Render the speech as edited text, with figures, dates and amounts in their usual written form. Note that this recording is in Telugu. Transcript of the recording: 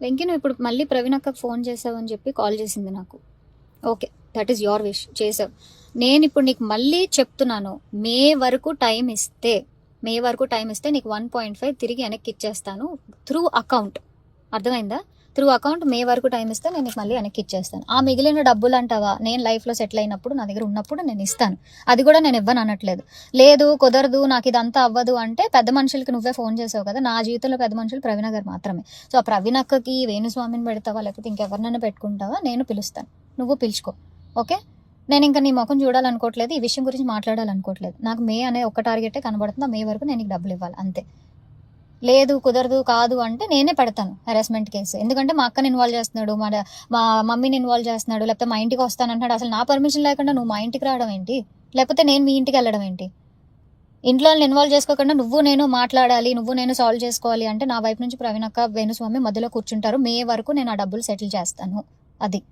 వెంకీ నువ్వు ఇప్పుడు మళ్ళీ ప్రవీణ్ అక్కకు ఫోన్ చేసావు అని చెప్పి కాల్ చేసింది నాకు. Okay, that is your wish, చేసావు. నేను ఇప్పుడు నీకు మళ్ళీ చెప్తున్నాను, మే వరకు టైం ఇస్తే నీకు 1.5 తిరిగి వెనక్కి ఇచ్చేస్తాను త్రూ అకౌంట్. అర్థమైందా? త్రూ అకౌంట్ మే వరకు టైం ఇస్తే నేను నీకు మళ్ళీ వెనక్కి ఇచ్చేస్తాను. ఆ మిగిలిన డబ్బులు అంటావా, నేను లైఫ్లో సెటిల్ అయినప్పుడు నా దగ్గర ఉన్నప్పుడు నేను ఇస్తాను. అది కూడా నేను ఇవ్వను అనట్లేదు. లేదు కుదరదు నాకు ఇదంతా అవ్వదు అంటే పెద్ద మనుషులకి నువ్వే ఫోన్ చేసావు కదా. నా జీవితంలో పెద్ద మనుషులు ప్రవీణ గారు మాత్రమే. సో ఆ ప్రవీణ అక్కకి వేణుస్వామిని పెడతావా లేకపోతే ఇంకెవరినైనా పెట్టుకుంటావా, నేను పిలుస్తాను, నువ్వు పిలుచుకో. ఓకే, నేను ఇంకా నీ ముఖం చూడాలనుకోవట్లేదు, ఈ విషయం గురించి మాట్లాడాలనుకోవట్లేదు. నాకు మే అనే ఒక టార్గెటే కనబడుతుంది. ఆ మే వరకు నేను నీకు డబ్బులు ఇవ్వాలి అంతే. లేదు కుదరదు కాదు అంటే నేనే పెడతాను హెరాస్మెంట్ కేసు. ఎందుకంటే మా అక్కని ఇన్వాల్వ్ చేస్తున్నాడు, మా మమ్మీని ఇన్వాల్వ్ చేస్తున్నాడు, లేకపోతే మా ఇంటికి వస్తానంటున్నాడు. అసలు నా పర్మిషన్ లేకుండా నువ్వు మా ఇంటికి రావడం ఏంటి, లేకపోతే నేను మీ ఇంటికి వెళ్ళడం ఏంటి? ఇంట్లో ఇన్వాల్వ్ చేసుకోకుండా నువ్వు నేను మాట్లాడాలి, నువ్వు నేను సాల్వ్ చేసుకోవాలి అంటే నా వైపు నుంచి ప్రవీణ్ అక్క వేణుస్వామి మధ్యలో కూర్చుంటారు. మే వరకు నేను ఆ డబ్బులు సెటిల్ చేస్తాను. అది